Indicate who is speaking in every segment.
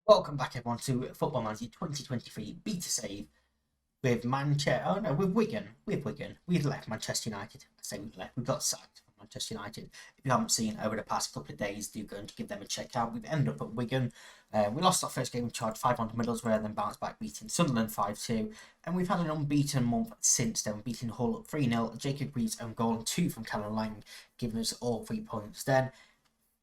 Speaker 1: Welcome back, everyone, to Football Manager 2023 Beta Save with Manchester. Oh no, with Wigan. With Wigan. We've left Manchester United. I say we've left. We got sacked from Manchester United. If you haven't seen over the past couple of days, do go and give them a check out. We've ended up at Wigan. We lost our first game. We charged 500 Middlesbrough, then bounced back, beating Sunderland 5-2. And we've had an unbeaten month since then, beating Hull 3-0. Jacob Reed's own goal and 2 from Callum Lang, giving us all 3 points then.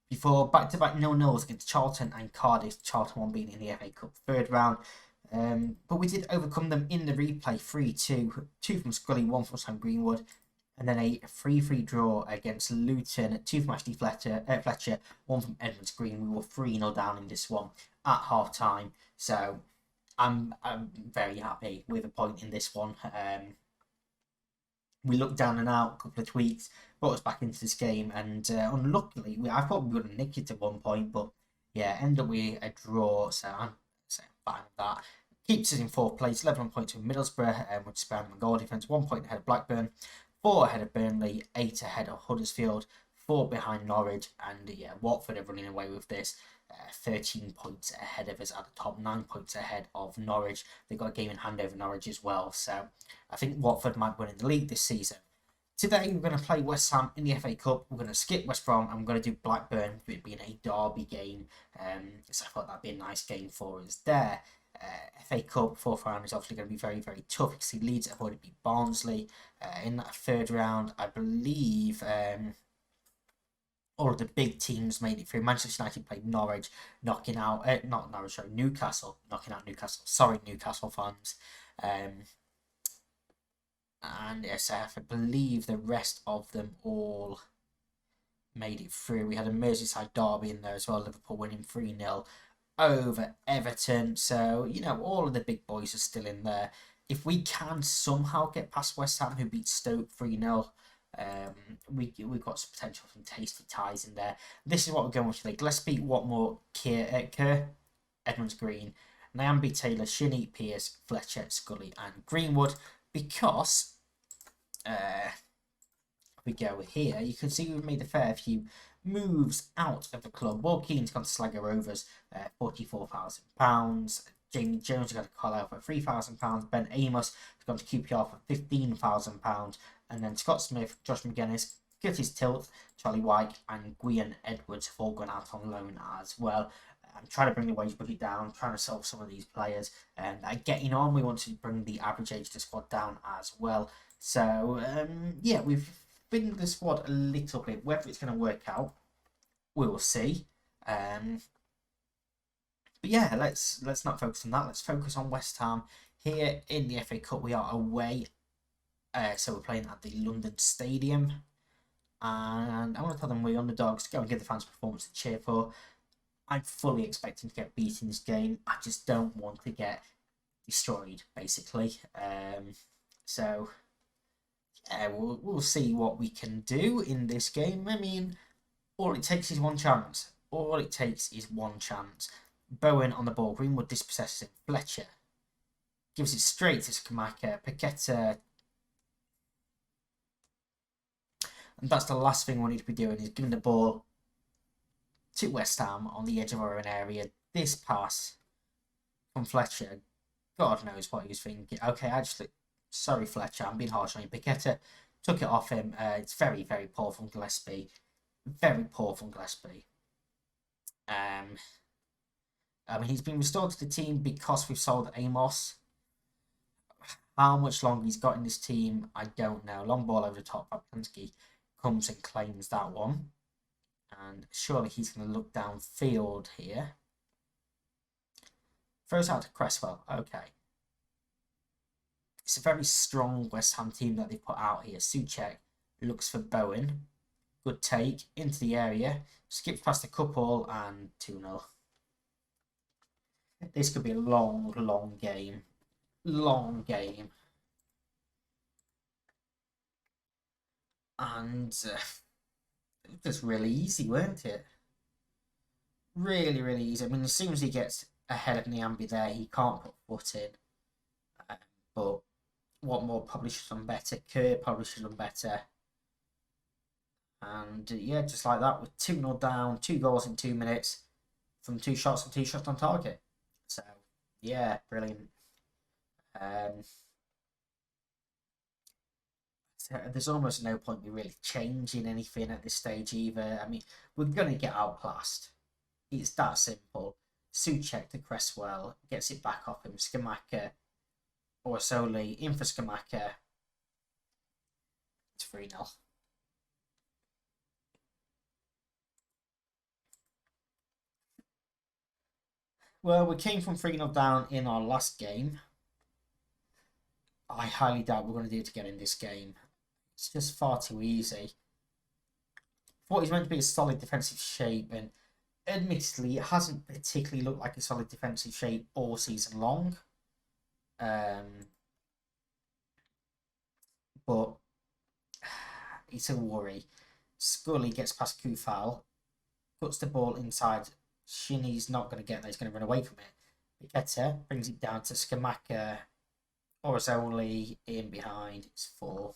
Speaker 1: Before back-to-back 0-0s against Charlton and Cardiff, Charlton one being in the FA Cup third round. But we did overcome them in the replay 3-2, 2 from Scully, 1 from Sam Greenwood, and then a 3-3 draw against Luton, 2 from Ashley Fletcher, 1 from Edmonds Green. We were 3-0 down in this one at half time, so I'm very happy with a point in this one. We looked down and out, a couple of tweaks, brought us back into this game, and unluckily, I thought we would have nicked it at one point, but yeah, ended up with a draw, so I'm fine with that. Keeps us in 4th place, 11 points with Middlesbrough, which is on goal defence, 1 point ahead of Blackburn, 4 ahead of Burnley, 8 ahead of Huddersfield, 4 behind Norwich, and yeah, Watford are running away with this. 13 points ahead of us at the top, 9 points ahead of Norwich. They've got a game in hand over Norwich as well, so I think Watford might win in the league this season. Today we're going to play West Ham in the FA Cup. We're going to skip West Brom and we're going to do Blackburn, with it being a derby game. So I thought that'd be a nice game for us there. FA Cup 4th round is obviously going to be very, very tough because the Leeds have already beat Barnsley. In that 3rd round, I believe all of the big teams made it through. Manchester United played Norwich, knocking out not Norwich, sorry, Newcastle, knocking out Newcastle. Sorry, Newcastle fans. And yes, I believe the rest of them all made it through. We had a Merseyside derby in there as well. Liverpool winning 3-0 over Everton. So, you know, all of the big boys are still in there. If we can somehow get past West Ham, who beat Stoke 3-0, we've got some potential, some tasty ties in there. This is what we're going with today. Gillespie, Watmore, Kerr, Edmonds Green, Nyambi, Taylor, Shinnie, Pierce, Fletcher, Scully, and Greenwood. Because we go here, you can see we've made a fair few moves out of the club. Will Keane's gone to Sligo Rovers, £44,000. Jamie Jones has got to call out for £3,000. Ben Amos has gone to QPR for £15,000. And then Scott Smith, Josh McGuinness, Curtis Tilt, Charlie White, and Gwion Edwards have all gone out on loan as well. I'm trying to bring the wage budget down, trying to sell some of these players, and getting on. We want to bring the average age of the squad down as well. So yeah, we've been the squad a little bit. Whether it's going to work out, we will see. But yeah, let's not focus on that. Let's focus on West Ham here in the FA Cup. We are away, so we're playing at the London Stadium, and I want to tell them we're underdogs. Go and give the fans a performance to cheer for. I'm fully expecting to get beat in this game. I just don't want to get destroyed, basically. So yeah, we'll see what we can do in this game. I mean, all it takes is one chance. All it takes is one chance. Bowen on the ball. Greenwood dispossesses it. Fletcher gives it straight to Skamaka. Paqueta. And that's the last thing we need to be doing, is giving the ball to West Ham on the edge of our own area. This pass from Fletcher, God knows what he was thinking. Okay, actually, sorry Fletcher, I'm being harsh on you. Paqueta took it off him. It's very, very poor from Gillespie. Very poor from Gillespie. I mean, he's been restored to the team because we've sold Amos. How much longer he's got in this team, I don't know. Long ball over the top. Papinski comes and claims that one. And surely he's going to look downfield here. Throws out to Cresswell. Okay. It's a very strong West Ham team that they put out here. Souček looks for Bowen. Good take into the area. Skips past a couple and 2-0. This could be a long, long game. Long game. And it was really easy, weren't it? Really, really easy. I mean, as soon as he gets ahead of Nyambi there, he can't put foot in. But Watmore probably should have done better. Kerr probably should have done better. And just like that, with 2-0 down, 2 goals in 2 minutes from 2 shots and 2 shots on target. So yeah, brilliant. Um, so there's almost no point in really changing anything at this stage either. I mean, we're gonna get outclassed. It's that simple. Suchek to Cresswell gets it back off him. Skamaka or Soli in for Skamaka. It's 3-0. Well, we came from 3-0 down in our last game. I highly doubt we're going to do it again in this game. It's just far too easy. Thought he's meant to be a solid defensive shape, and admittedly, it hasn't particularly looked like a solid defensive shape all season long. But it's a worry. Scully gets past Kufal, puts the ball inside. Shinny's not going to get there, he's going to run away from it. Piqueta brings it down to Skamaka. Orzoli in behind, it's 4.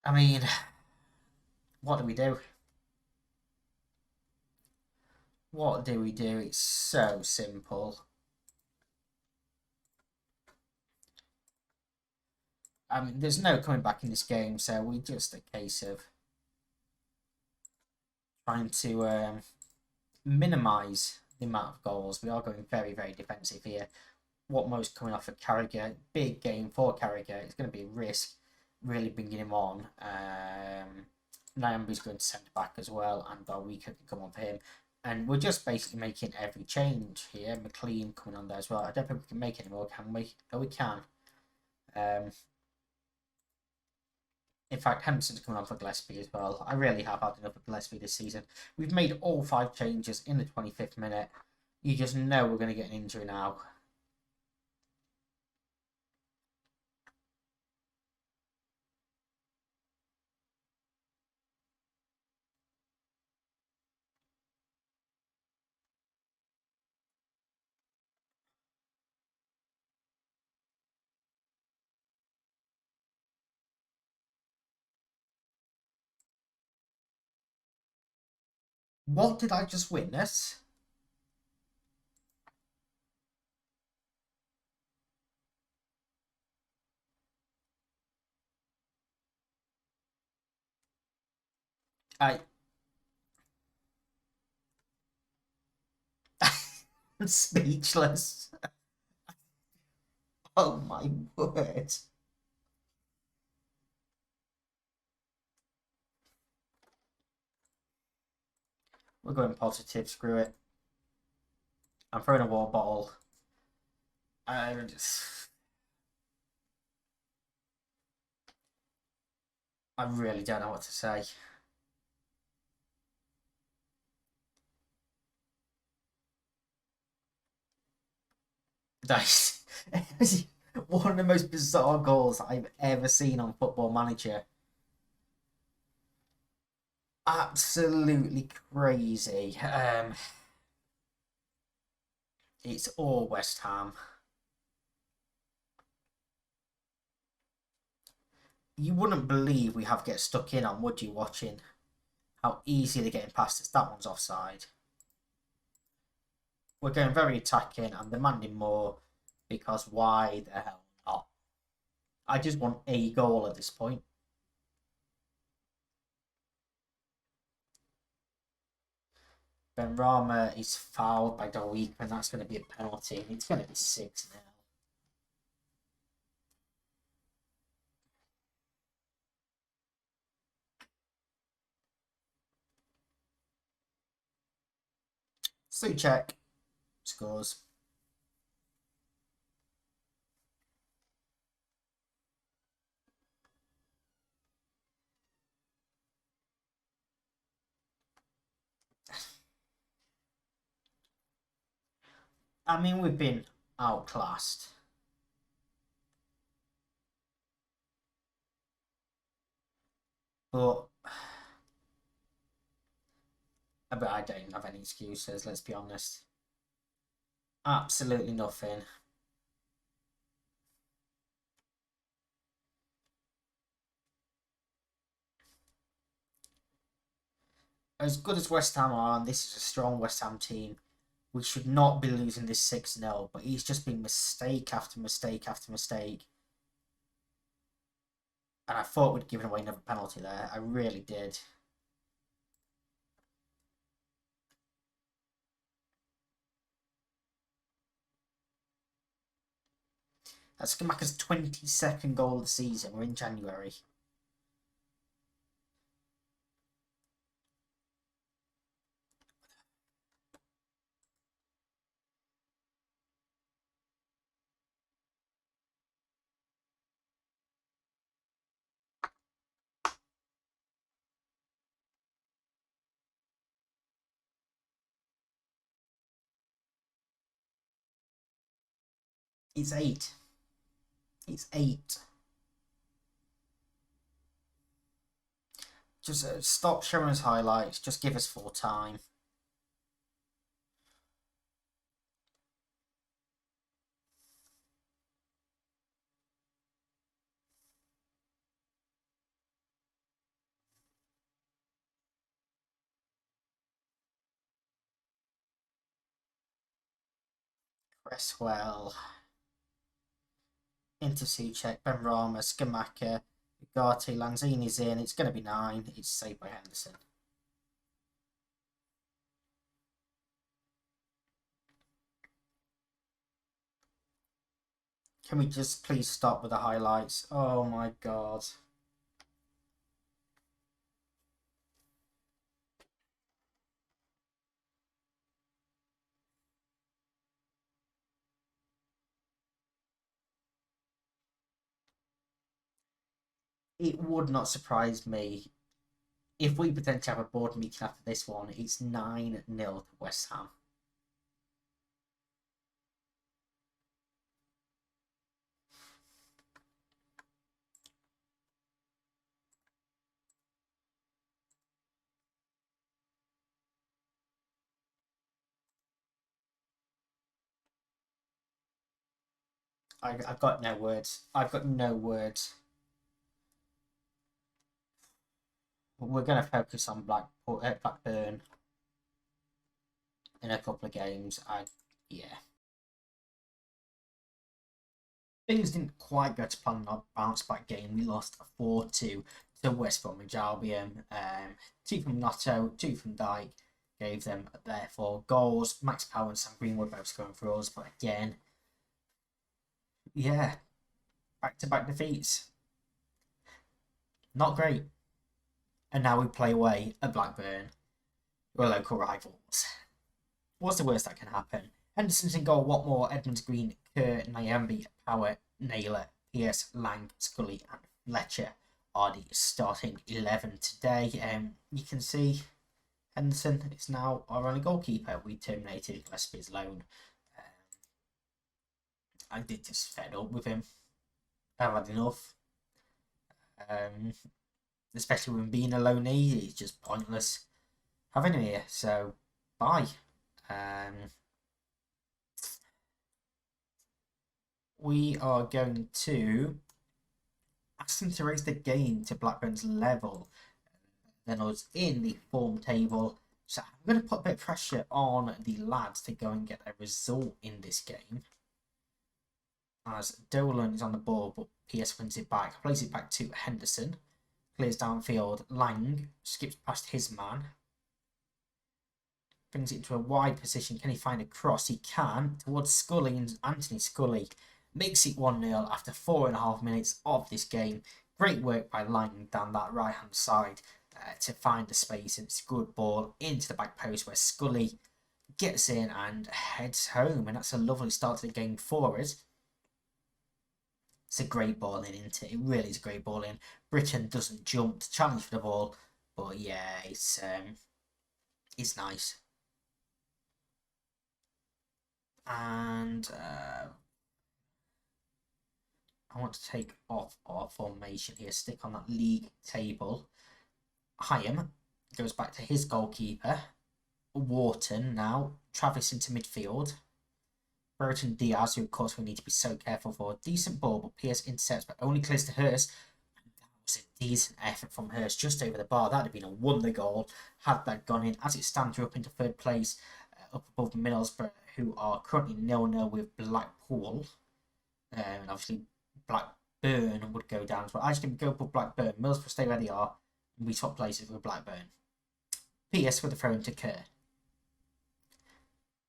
Speaker 1: I mean, what do we do? What do we do? It's so simple. I mean, there's no coming back in this game, so we just a case of trying to minimise the amount of goals. We are going very, very defensive here. What most coming off of Carragher, big game for Carragher. It's going to be a risk, really bringing him on. Nyambi's going to centre back as well, and Barwika can come on for him. And we're just basically making every change here. McLean coming on there as well. I don't think we can make any more, can we? Oh, we can. In fact, Henderson's coming on for Gillespie as well. I really have had enough of Gillespie this season. We've made all 5 changes in the 25th minute. You just know we're going to get an injury now. What did I just witness? I'm speechless. Oh my word. We're going positive, screw it. I'm throwing a water bottle. I really don't know what to say. That's one of the most bizarre goals I've ever seen on Football Manager. Absolutely crazy. It's all West Ham. You wouldn't believe we have get stuck in on, would you, watching how easy they're getting past us? That one's offside. We're going very attacking and demanding more because why the hell not? I just want a goal at this point. Benrahma is fouled by Darweek, and that's going to be a penalty. It's going to be 6-0. Suchek scores. I mean, we've been outclassed. But I don't have any excuses, let's be honest. Absolutely nothing. as good as West Ham are, and this is a strong West Ham team, we should not be losing this 6-0, but it's just been mistake after mistake after mistake. And I thought we'd given away another penalty there. I really did. That's Skamaka's 22nd goal of the season. We're in January. It's 8. It's 8. Just stop showing us highlights. Just give us full time. Cresswell. Into Suchek, Benrahma, Skamaka, Ugarte, Lanzini's in. It's going to be 9. It's saved by Henderson. Can we just please stop with the highlights? Oh my god. It would not surprise me if we potentially have a board meeting after this one. It's 9-0 to West Ham. I've got no words. I've got no words. We're going to focus on Blackburn in a couple of games. Yeah. Things didn't quite go to plan in our bounce back game. We lost 4-2 to West Bromwich Albion. 2 from Notto, 2 from Dyke. Gave them their 4 goals. Max Power and Sam Greenwood both scoring for us, but again, yeah, back-to-back defeats. Not great. And now we play away at Blackburn, who are local rivals. What's the worst that can happen? Henderson's in goal, Watmore, Edmonds, Green, Kerr, Nyambi, Power, Naylor, Pierce, Lang, Scully and Fletcher are the starting 11 today. You can see Henderson is now our only goalkeeper. We terminated Gillespie's loan. I did just fed up with him. I've had enough. Especially when being a loanee, it's just pointless having him here. So, bye. We are going to ask them to raise the game to Blackburn's level than us in the form table. So I'm going to put a bit of pressure on the lads to go and get a result in this game. As Dolan is on the ball, but PS wins it back, plays it back to Henderson, clears downfield, Lang skips past his man, brings it into a wide position. Can he find a cross? He can, towards Scully, and Anthony Scully makes it 1-0 after 4.5 minutes of this game. Great work by Lang down that right hand side to find the space, and it's a good ball into the back post where Scully gets in and heads home, and that's a lovely start to the game for us. It's a great ball in, isn't it? It really is a great ball in. Britain doesn't jump to challenge for the ball, but yeah, it's nice. And I want to take off our formation here, stick on that league table. Hyam goes back to his goalkeeper. Wharton now. Travis into midfield. Burton Diaz, who of course we need to be so careful for. Decent ball, but Pierce intercepts, but only clears to Hurst. was a decent effort from Hurst, just over the bar. That'd have been a wonder goal had that gone in. As it stands, we're up into third place, up above Middlesbrough, who are currently 0-0 with Blackpool. And obviously Blackburn would go down as well. Actually, we go up with Blackburn. Middlesbrough stay where they are, and we swap places with Blackburn. PS with a throw into Kerr.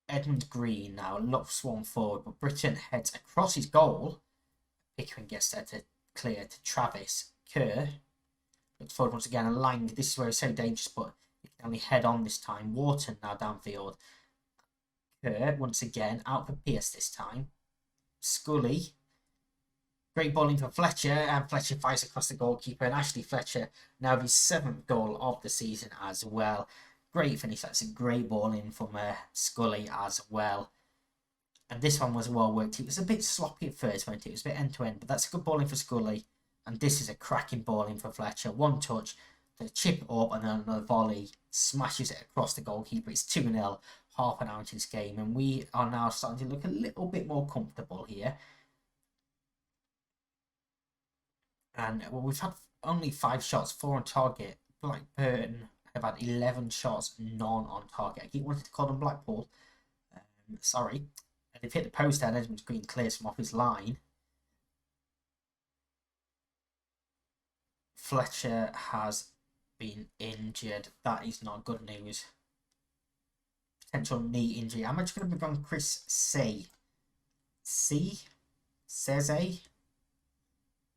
Speaker 1: Edmund Green now looks one forward, but Britton heads across his goal. Pickering gets there to clear to Travis. Kerr looks forward once again, and Lang. This is where it's so dangerous, but he can only head on this time. Wharton now downfield. Kerr once again out for Pierce this time. Scully. Great bowling for Fletcher, and Fletcher fires across the goalkeeper, and Ashley Fletcher now his 7th goal of the season as well. Great finish. That's a great bowling from Scully as well. And this one was well worked. It was a bit sloppy at first, wasn't it? It was a bit end-to-end, but that's a good bowling for Scully. And this is a cracking bowling for Fletcher. One touch, the chip up, and then another volley smashes it across the goalkeeper. It's 2-0, half an hour into this game, and we are now starting to look a little bit more comfortable here. And well, we've had only 5 shots, 4 on target. Blackburn have had 11 shots, none on target. I keep wanting to call them Blackpool. Sorry. And they've hit the post there, and Edmund Green clears from off his line. Fletcher has been injured. That is not good news. Potential knee injury. I'm actually going to bring on Chris Seze.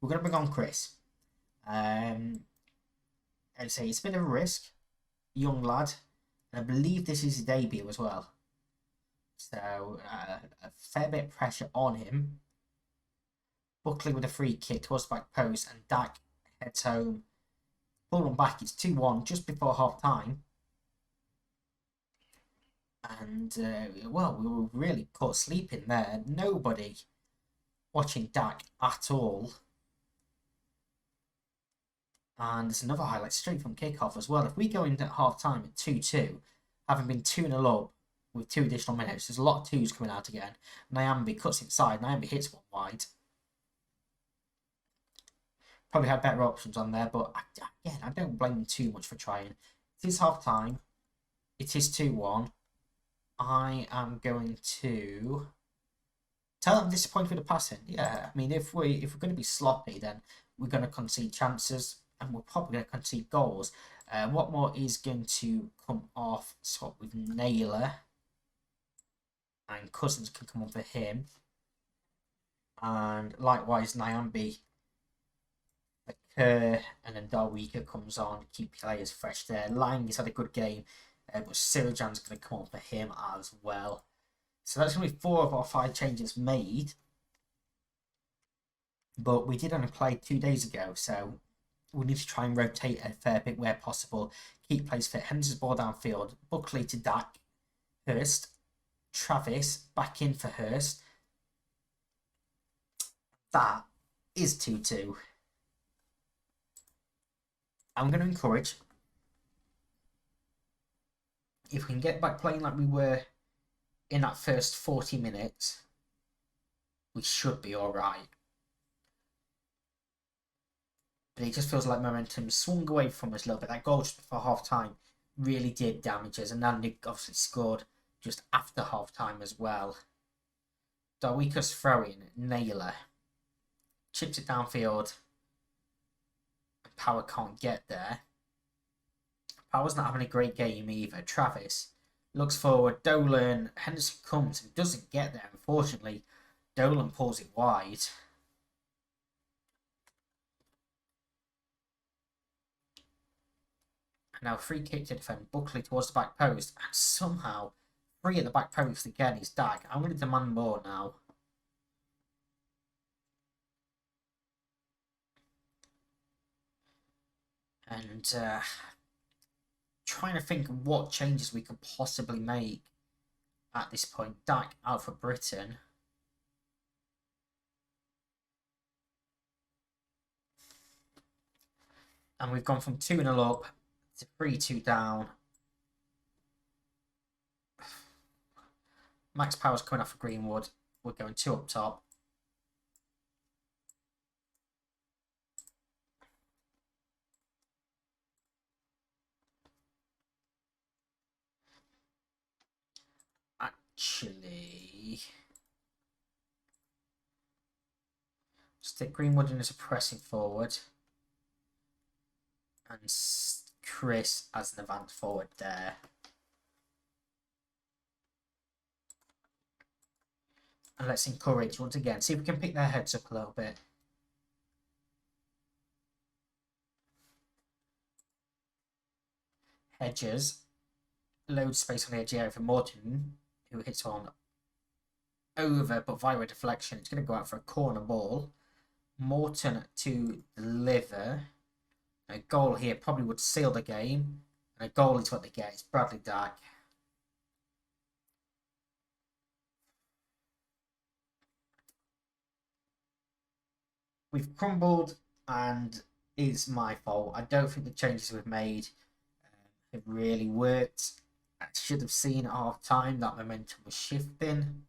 Speaker 1: We're going to bring on Chris. I'd say it's a bit of a risk. Young lad. And I believe this is his debut as well. So, a fair bit of pressure on him. Buckley with a free kick towards the back post, and Dak heads home. Pull one back, it's 2-1 just before half time. And, well, we were really caught sleeping there. Nobody watching Dak at all. And there's another highlight straight from kickoff as well. If we go into half time at 2-2, having been 2-0 up with 2 additional minutes, there's a lot of 2s coming out again. Nyambi cuts inside, Nyambi hits one wide. Probably had better options on there, but again, I don't blame them too much for trying. It is half time. It is 2-1. I am going to tell them I'm disappointed with the passing. Yeah, I mean, if we're going to be sloppy, then we're going to concede chances, and we're probably going to concede goals. Watmore is going to come off, swap with Naylor, and Cousins can come on for him. And likewise, Nyambi, Kerr, and then Darwika comes on, keep players fresh there. Lang has had a good game, but Sirijan's going to come on for him as well. So that's going to be 4 of our 5 changes made. But we did only play 2 days ago, so we need to try and rotate a fair bit where possible. Keep players fit. Henderson's ball downfield. Buckley to Dak. Hurst. Travis back in for Hurst. That is 2-2. I'm going to encourage, if we can get back playing like we were in that first 40 minutes, we should be alright. But it just feels like momentum swung away from us a little bit. That goal just before half time really did damage us, and then Nick obviously scored just after half time as well. Darwika's throw-in, Naylor chips it downfield. Power can't get there. Power's not having a great game either. Travis looks forward. Dolan, Henderson comes and doesn't get there. Unfortunately, Dolan pulls it wide. And now free kick to defend. Buckley towards the back post, and somehow free at the back post again is Dak. I'm going to demand more now. And trying to think of what changes we could possibly make at this point. Dak out for Britain. And we've gone from 2-0 up to 3-2 down. Max Power's coming off for Greenwood. We're going 2 up top. actually stick Greenwood in as a pressing forward and Chris as an advanced forward there. And let's encourage once again, see if we can pick their heads up a little bit. Hedges, load space on the edge area for Morton, who hits on over, but via a deflection. It's going to go out for a corner ball. Morton to deliver. A goal here probably would seal the game. And a goal is what they get. It's Bradley Dack. We've crumbled, and it's my fault. I don't think the changes we've made have really worked. I should have seen at half time that momentum was shifting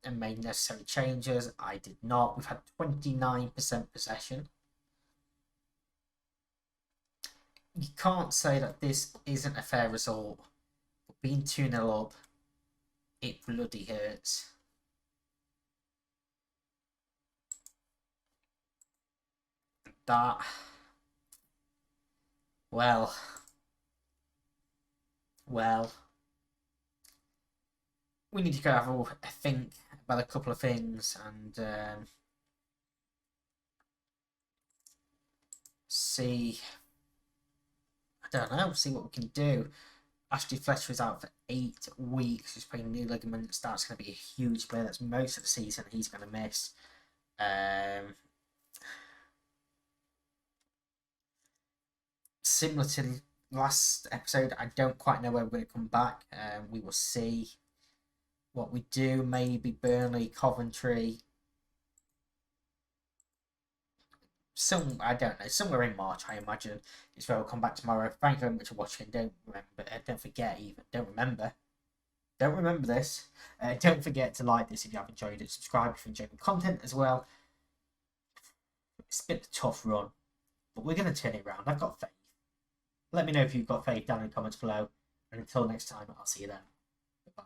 Speaker 1: and made necessary changes. I did not. We've had 29% possession. You can't say that this isn't a fair result. But being 2-0 up, it bloody hurts. That, well, we need to go have a think about a couple of things and see, I don't know, see what we can do. Ashley Fletcher is out for 8 weeks. He's playing new ligaments. That's going to be a huge player. That's most of the season he's going to miss. Similar to last episode, I don't quite know where we're going to come back. We will see what we do. Maybe Burnley, Coventry. I don't know. Somewhere in March, I imagine, is where we'll come back tomorrow. Thank you very much for watching. Don't remember this. Don't forget to like this if you have enjoyed it. Subscribe if you enjoyed the content as well. It's been a tough run, but we're going to turn it around. I've got faith. Let me know if you've got faith down in the comments below. And until next time, I'll see you then. Goodbye.